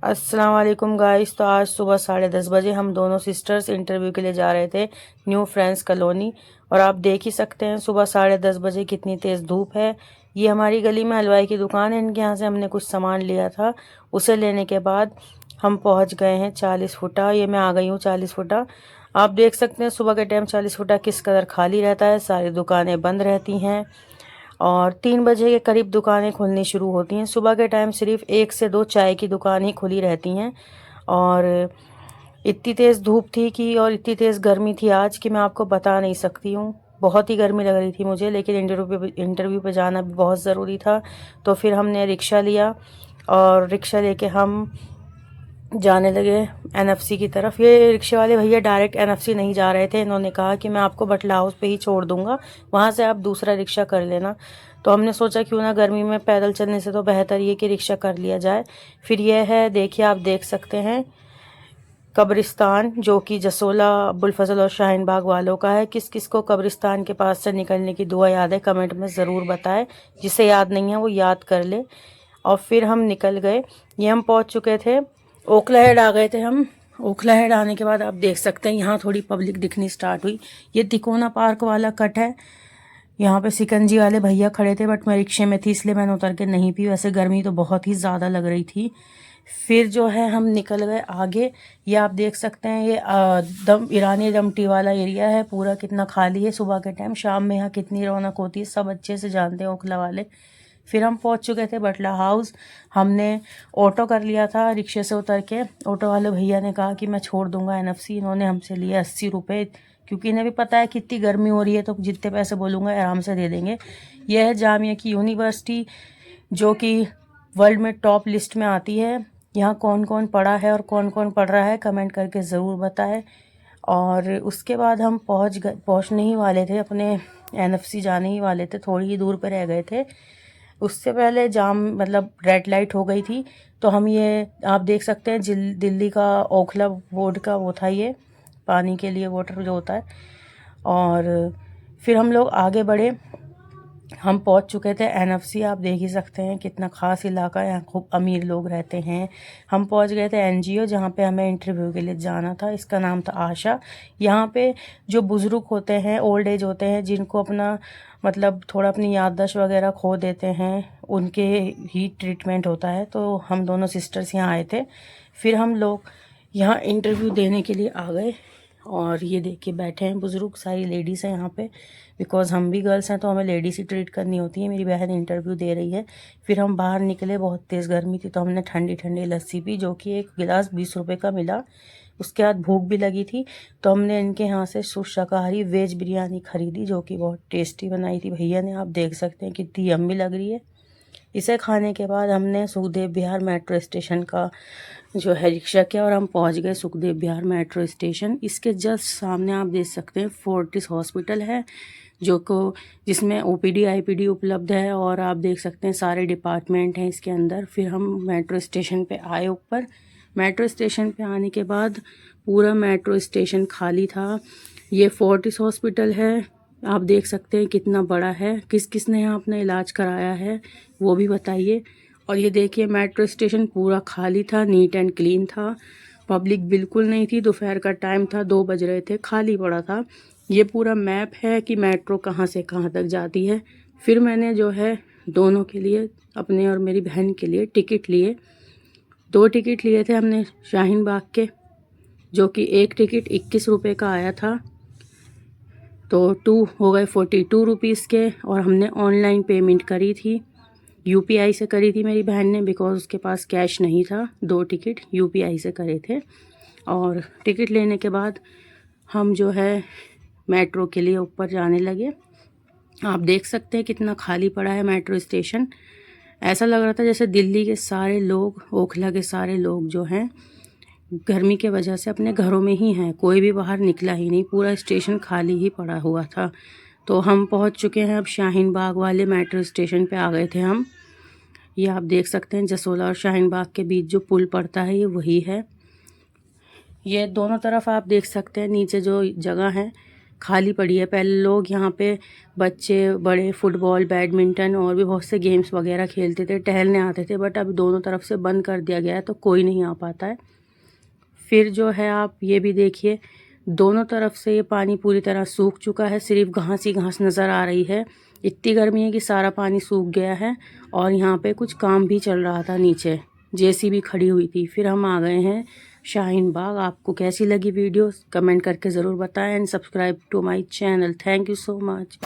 अस्सलाम वालेकुम गाइस। तो आज सुबह 10:30 बजे हम दोनों सिस्टर्स इंटरव्यू के लिए जा रहे थे न्यू फ्रेंड्स कॉलोनी। और आप देख ही सकते हैं सुबह 10:30 बजे कितनी तेज़ धूप है। ये हमारी गली में हलवाई की दुकान है, इनके यहाँ से हमने कुछ सामान लिया था। उसे लेने के बाद हम पहुँच गए हैं 40 फुटा। ये मैं आ गई हूँ 40 फुटा। आप देख सकते हैं सुबह के टाइम 40 फुटा किस कदर खाली रहता है, सारी दुकानें बंद रहती हैं और 3 बजे के करीब दुकानें खुलनी शुरू होती हैं। सुबह के टाइम सिर्फ 1 से 2 चाय की दुकान ही खुली रहती हैं। और इतनी तेज़ धूप थी कि और इतनी तेज़ गर्मी थी आज कि मैं आपको बता नहीं सकती हूँ। बहुत ही गर्मी लग रही थी मुझे, लेकिन इंटरव्यू पे जाना भी बहुत ज़रूरी था। तो फिर हमने रिक्शा लिया और रिक्शा लेके हम जाने लगे एनएफसी की तरफ। ये रिक्शे वाले भैया डायरेक्ट एनएफसी नहीं जा रहे थे, इन्होंने कहा कि मैं आपको बटला हाउस पे ही छोड़ दूंगा, वहाँ से आप दूसरा रिक्शा कर लेना। तो हमने सोचा क्यों ना गर्मी में पैदल चलने से तो बेहतर ये कि रिक्शा कर लिया जाए। फिर यह है, देखिए आप देख सकते हैं कब्रिस्तान, जो कि जसोला अब्बुल फजल और शाहीन बाग वालों का है। किस किस को कब्रिस्तान के पास से निकलने की दुआ याद है कमेंट में ज़रूर बताएं। जिसे याद नहीं है वो याद कर ले। और फिर हम निकल गए। ये हम पहुंच चुके थे, ओखला हेड आ गए थे हम। ओखला हेड आने के बाद आप देख सकते हैं यहाँ थोड़ी पब्लिक दिखनी स्टार्ट हुई। ये तिकोना पार्क वाला कट है। यहाँ पे सिकंजी वाले भैया खड़े थे, बट मैं रिक्शे में थी इसलिए मैंने उतर के नहीं पी। वैसे गर्मी तो बहुत ही ज़्यादा लग रही थी। फिर जो है हम निकल गए आगे। ये आप देख सकते हैं ये दम ईरानी दम टी वाला एरिया है, पूरा कितना खाली है सुबह के टाइम। शाम में यहाँ कितनी रौनक होती है सब अच्छे से जानते हैं ओखला वाले। फिर हम पहुंच चुके थे बटला हाउस। हमने ऑटो कर लिया था रिक्शे से उतर के। ऑटो वाले भैया ने कहा कि मैं छोड़ दूंगा एनएफसी। इन्होंने हमसे लिए 80 रुपये, क्योंकि इन्हें भी पता है कितनी गर्मी हो रही है, तो जितने पैसे बोलूँगा आराम से दे देंगे। यह है जामिया की यूनिवर्सिटी, जो कि वर्ल्ड में टॉप लिस्ट में आती है। यहाँ कौन कौन पढ़ा है और कौन कौन पढ़ रहा है कमेंट करके ज़रूर बताएं। और उसके बाद हम पहुँचने ही वाले थे, अपने एनएफसी जाने ही वाले थे, थोड़ी ही दूर पर रह गए थे। उससे पहले जाम मतलब रेड लाइट हो गई थी। तो हम ये आप देख सकते हैं दिल्ली का ओखला बोर्ड का वो था, ये पानी के लिए वाटर जो होता है। और फिर हम लोग आगे बढ़े। हम पहुंच चुके थे एनएफसी। आप देख ही सकते हैं कितना ख़ास इलाका है, यहाँ खूब अमीर लोग रहते हैं। हम पहुंच गए थे एनजीओ, जहाँ पे हमें इंटरव्यू के लिए जाना था। इसका नाम था आशा। यहाँ पे जो बुज़ुर्ग होते हैं, ओल्ड एज होते हैं, जिनको अपना मतलब थोड़ा अपनी याददाश्त वगैरह खो देते हैं, उनके ही ट्रीटमेंट होता है। तो हम दोनों सिस्टर्स यहाँ आए थे। फिर हम लोग यहाँ इंटरव्यू देने के लिए आ गए। और ये देखिए बैठे हैं बुज़ुर्ग, सारी लेडीज़ हैं यहाँ पे, बिकॉज़ हम भी गर्ल्स हैं तो हमें लेडीज़ ही ट्रीट करनी होती है। मेरी बहन इंटरव्यू दे रही है। फिर हम बाहर निकले, बहुत तेज़ गर्मी थी तो हमने ठंडी ठंडी लस्सी पी, जो कि एक गिलास 20 रुपये का मिला। उसके बाद भूख भी लगी थी तो हमने इनके यहाँ से शुद्ध शाकाहारी वेज बिरयानी ख़रीदी, जो कि बहुत टेस्टी बनाई थी भैया ने। आप देख सकते हैं कितनी यम्मी लग रही है। इसे खाने के बाद हमने सुखदेव विहार मेट्रो स्टेशन का जो है रिक्शा किया और हम पहुंच गए सुखदेव विहार मेट्रो स्टेशन। इसके जस्ट सामने आप देख सकते हैं फोर्टिस हॉस्पिटल है, जो को जिसमें ओपीडी आईपीडी उपलब्ध है। और आप देख सकते हैं सारे डिपार्टमेंट हैं इसके अंदर। फिर हम मेट्रो स्टेशन पे आए ऊपर। मेट्रो स्टेशन पे आने के बाद पूरा मेट्रो स्टेशन खाली था। ये फोर्टिस हॉस्पिटल है, आप देख सकते हैं कितना बड़ा है। किस किस ने यहाँ अपना इलाज कराया है वो भी बताइए। और ये देखिए मेट्रो स्टेशन पूरा खाली था, नीट एंड क्लीन था, पब्लिक बिल्कुल नहीं थी। दोपहर का टाइम था, 2 बज रहे थे, खाली पड़ा था। ये पूरा मैप है कि मेट्रो कहाँ से कहाँ तक जाती है। फिर मैंने जो है दोनों के लिए, अपने और मेरी बहन के लिए टिकट लिए। 2 टिकट लिए थे हमने शाहीन बाग के, जो कि एक टिकट 21 रुपये का आया था। तो 2 हो गए 42 रुपीज़ के। और हमने ऑनलाइन पेमेंट करी थी, यूपीआई से करी थी मेरी बहन ने, बिकॉज़ उसके पास कैश नहीं था। 2 टिकट यूपीआई से करे थे। और टिकट लेने के बाद हम जो है मेट्रो के लिए ऊपर जाने लगे। आप देख सकते हैं कितना खाली पड़ा है मेट्रो स्टेशन। ऐसा लग रहा था जैसे दिल्ली के सारे लोग, ओखला के सारे लोग जो हैं गर्मी के वजह से अपने घरों में ही हैं, कोई भी बाहर निकला ही नहीं, पूरा स्टेशन खाली ही पड़ा हुआ था। तो हम पहुंच चुके हैं अब शाहीन बाग वाले मेट्रो स्टेशन पे आ गए थे हम। ये आप देख सकते हैं जसोला और शाहीन बाग के बीच जो पुल पड़ता है ये वही है। ये दोनों तरफ आप देख सकते हैं नीचे जो जगह है खाली पड़ी है। पहले लोग यहाँ पे बच्चे बड़े फुटबॉल, बैडमिंटन और भी बहुत से गेम्स वगैरह खेलते थे, टहलने आते थे, बट अभी दोनों तरफ से बंद कर दिया गया है तो कोई नहीं आ पाता है। फिर जो है आप ये भी देखिए, दोनों तरफ से ये पानी पूरी तरह सूख चुका है, सिर्फ घास ही घास नज़र आ रही है। इतनी गर्मी है कि सारा पानी सूख गया है। और यहाँ पे कुछ काम भी चल रहा था, नीचे जेसीबी खड़ी हुई थी। फिर हम आ गए हैं शाहीन बाग। आपको कैसी लगी वीडियो कमेंट करके ज़रूर बताएं and subscribe to my channel. Thank you so much.